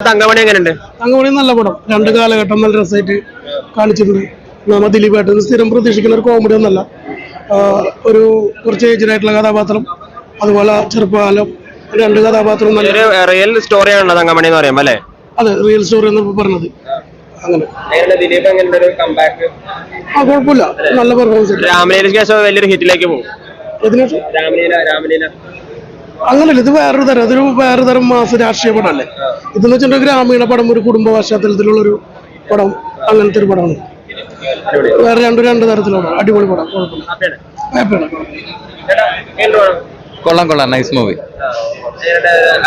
തങ്കമണി എങ്ങനെയുണ്ട്? തങ്കമണി നല്ല പടം, രണ്ട് കാലഘട്ടം നല്ല രസമായിട്ട് കാണിച്ചിട്ടുണ്ട്. നമ്മ ദിലീപേട്ടൻ സ്ഥിരം പ്രതീക്ഷിക്കുന്ന ഒരു കോമഡി ഒന്നല്ല. ഒരു കുറച്ച് ഏജിനായിട്ടുള്ള കഥാപാത്രം, അതുപോലെ ചെറുപ്പകാലം, രണ്ട് കഥാപാത്രം നല്ല റിയൽ സ്റ്റോറിയാണല്ലോ തങ്കമണി എന്ന് പറയുമ്പോൾ അല്ലേ? അതെ, റിയൽ സ്റ്റോറി എന്ന് പറഞ്ഞത്. അങ്ങനെ കുഴപ്പമില്ല, നല്ല പെർഫോമൻസ്. രാമലീലയ്ക്ക് ശേഷം വലിയൊരു ഹിറ്റിലേക്ക് പോകും. അങ്ങനല്ല, ഇത് വേറൊരു തരം, അതൊരു വേറെ തരം മാസ രാഷ്ട്രീയ പടമല്ലേ. ഇതെന്ന് വെച്ചിട്ടുണ്ടെങ്കിൽ ഗ്രാമീണ പടം, ഒരു കുടുംബ പശ്ചാത്തലത്തിലുള്ളൊരു പടം, അങ്ങനത്തെ ഒരു പടമാണ്. വേറെ രണ്ട് തരത്തിലുള്ള അടിപൊളി പടം, കുഴപ്പമില്ല. കൊള്ളാം, നൈസ് മൂവി.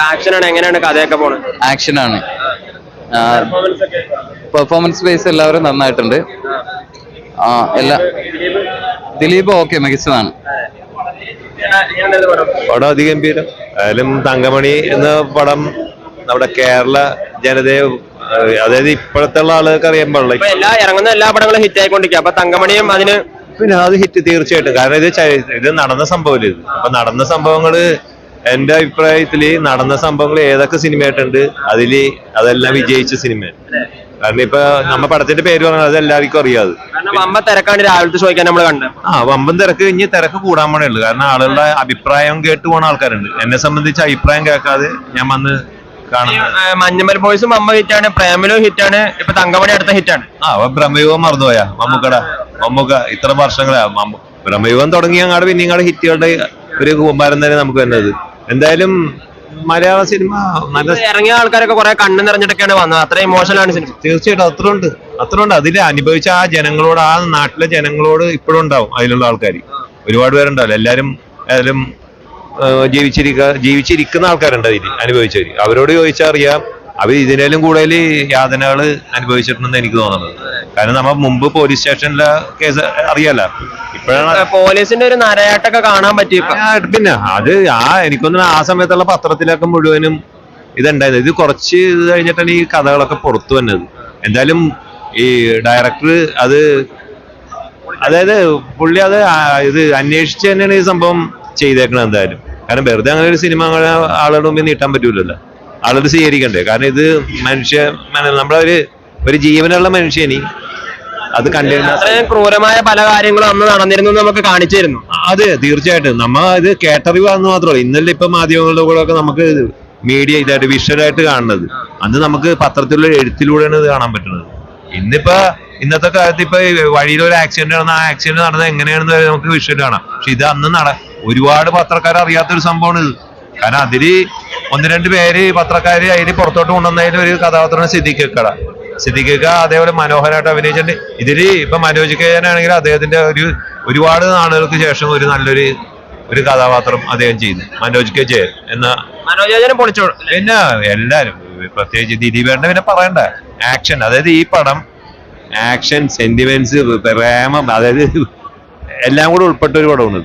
ആക്ഷനാണ്, എങ്ങനെയാണ് കഥയൊക്കെ പോണത്? ആക്ഷനാണ്, പെർഫോമൻസ് ബേസ് എല്ലാവരും നന്നായിട്ടുണ്ട്. ദിലീപ് ഓക്കെ, മികച്ചതാണ്. പടം അതിഗംഭീരം. ആയാലും തങ്കമണി എന്ന പടം നമ്മുടെ കേരള ജനതയെ, അതായത് ഇപ്പോഴത്തെ ആളുകൾക്ക് അറിയാൻ പാടില്ല. ഇറങ്ങുന്ന എല്ലാ പടങ്ങളും ഹിറ്റ് ആയിക്കൊണ്ടിരിക്കുക. അപ്പൊ തങ്കമണിയും അതിന് പിന്നെ അത് ഹിറ്റ് തീർച്ചയായിട്ടും. കാരണം ഇത് നടന്ന സംഭവം. ഇത് അപ്പൊ നടന്ന സംഭവങ്ങള്, എന്റെ അഭിപ്രായത്തില് നടന്ന സംഭവങ്ങൾ ഏതൊക്കെ സിനിമയായിട്ടുണ്ട് അതെല്ലാം വിജയിച്ച സിനിമയാണ്. കാരണം ഇപ്പൊ നമ്മ പടത്തിന്റെ പേര് പറഞ്ഞാൽ അത് എല്ലാവർക്കും അറിയാതെ. വമ്പൻ തിരക്കാണ് രാവിലത്തെ ചോദിക്കാൻ നമ്മൾ കണ്ടത്. വമ്പൻ തിരക്ക്, ഇനി തിരക്ക് കൂടാൻ വേണേ ഉള്ളു. കാരണം ആളുകളുടെ അഭിപ്രായം കേട്ട് പോണ ആൾക്കാരുണ്ട്. എന്നെ സംബന്ധിച്ച് അഭിപ്രായം കേൾക്കാതെ ഞാൻ വന്ന് കാണുന്നത്. മഞ്ഞുമൽ ബോയ്സും വമ്പ ഹിറ്റാണ്, പ്രേമലോ ഹിറ്റാണ്, ഇപ്പൊ തങ്കമണി അടുത്ത ഹിറ്റാണ്. ബ്രഹ്മയുഗം മറന്നുപോയാ മമ്മൂക്ക ഇത്ര വർഷങ്ങളാ ബ്രഹ്മയുഗം തുടങ്ങി അങ്ങാട് പിന്നെ ഇങ്ങാട് ഹിറ്റുകളുടെ ഒരു കൂമ്പാരം തന്നെ നമുക്ക് വരുന്നത്. എന്തായാലും മലയാള സിനിമ നല്ല ഇറങ്ങിയ ആൾക്കാരൊക്കെ കുറെ കണ്ണ് നിറഞ്ഞിട്ടൊക്കെയാണ് വന്നത്. അത്ര ഇമോഷണൽ ആണ് സിനിമ. തീർച്ചയായിട്ടും അത്രയുണ്ട്. അതിൽ അനുഭവിച്ച ആ ജനങ്ങളോട്, ആ നാട്ടിലെ ജനങ്ങളോട് ഇപ്പോഴും ഉണ്ടാവും അതിലുള്ള ആൾക്കാർ. ഒരുപാട് പേരുണ്ടാവില്ല, എല്ലാരും ജീവിച്ചിരിക്കുന്ന ആൾക്കാരുണ്ട് അതിൽ അനുഭവിച്ചവര്. അവരോട് ചോദിച്ചാൽ അറിയാം, അവർ ഇതിനേലും കൂടുതൽ യാതനകള് അനുഭവിച്ചിട്ടുണ്ടെന്ന് എനിക്ക് തോന്നുന്നത്. കാരണം നമ്മ മുമ്പ് പോലീസ് സ്റ്റേഷനിലെ കേസ് അറിയാലോ. ഇപ്പോഴാണ് പോലീസിന്റെ ഒരു നരയാട്ടൊക്കെ കാണാൻ പറ്റി. പിന്നെ അത് എനിക്കൊന്നും ആ സമയത്തുള്ള പത്രത്തിലൊക്കെ മുഴുവനും ഇതുണ്ടായത്. ഇത് കുറച്ച് ഇത് കഴിഞ്ഞിട്ടാണ് ഈ കഥകളൊക്കെ പുറത്തു വന്നത്. എന്തായാലും ഈ ഡയറക്ടർ അതായത് പുള്ളി ഇത് അന്വേഷിച്ച് തന്നെയാണ് ഈ സംഭവം ചെയ്തേക്കണത്. എന്തായാലും കാരണം വെറുതെ അങ്ങനെ ഒരു സിനിമ ആളുകളുടെ മുമ്പിൽ നീട്ടാൻ പറ്റൂലല്ലോ. ആളുകൾ സ്വീകരിക്കണ്ടേ. കാരണം ഇത് നമ്മളൊരു ജീവനുള്ള മനുഷ്യനി അത് കണ്ടിരുന്ന ക്രൂരമായ പല കാര്യങ്ങളും അന്ന് നടന്നിരുന്നു നമുക്ക് കാണിച്ചു തരുന്നു. അതെ, തീർച്ചയായിട്ടും. നമ്മ ഇത് കേട്ടറിവാന്ന് മാത്രമല്ല, ഇന്നലെ ഇപ്പൊ മാധ്യമങ്ങളുടെ കൂടെ ഒക്കെ നമുക്ക് മീഡിയ ഇതായിട്ട് വിഷ്വലായിട്ട് കാണുന്നത്. അന്ന് നമുക്ക് പത്രത്തിലുള്ള എഴുത്തിലൂടെയാണ് ഇത് കാണാൻ പറ്റുന്നത്. ഇന്നത്തെ കാലത്ത് ഇപ്പൊ വഴിയിലൊരു ആക്സിഡന്റ് നടന്ന, ആ ആക്സിഡന്റ് നടന്നത് എങ്ങനെയാണെന്ന് വരെ നമുക്ക് വിഷ്വൽ കാണാം. പക്ഷെ ഇത് അന്ന് ഒരുപാട് പത്രക്കാർ അറിയാത്തൊരു സംഭവമാണ് ഇത്. കാരണം അതില് 1-2 പേര് പത്രക്കാര് അതിന് പുറത്തോട്ട് കൊണ്ടുവന്നതിൽ ഒരു കഥാപാത്രമാണ് സിദ്ദിഖ്. അതേപോലെ മനോഹരമായിട്ട് അഭിനയിച്ചിട്ടുണ്ട്. ഇതില് ഇപ്പൊ മനോജ് കെയാണെങ്കിൽ അദ്ദേഹത്തിന്റെ ഒരുപാട് നാളുകൾക്ക് ശേഷം ഒരു നല്ലൊരു കഥാപാത്രം അദ്ദേഹം ചെയ്തു. മനോജ് കെ ജയൻ എന്ന പിന്നെ എല്ലാരും, പ്രത്യേകിച്ച് ദിലീപേട്ടനെ പിന്നെ പറയണ്ട. ആക്ഷൻ, അതായത് ഈ പടം ആക്ഷൻ, സെന്റിമെന്റ്സ്, പ്രേമം, അതായത് എല്ലാം കൂടെ ഉൾപ്പെട്ട ഒരു പടമാണ്.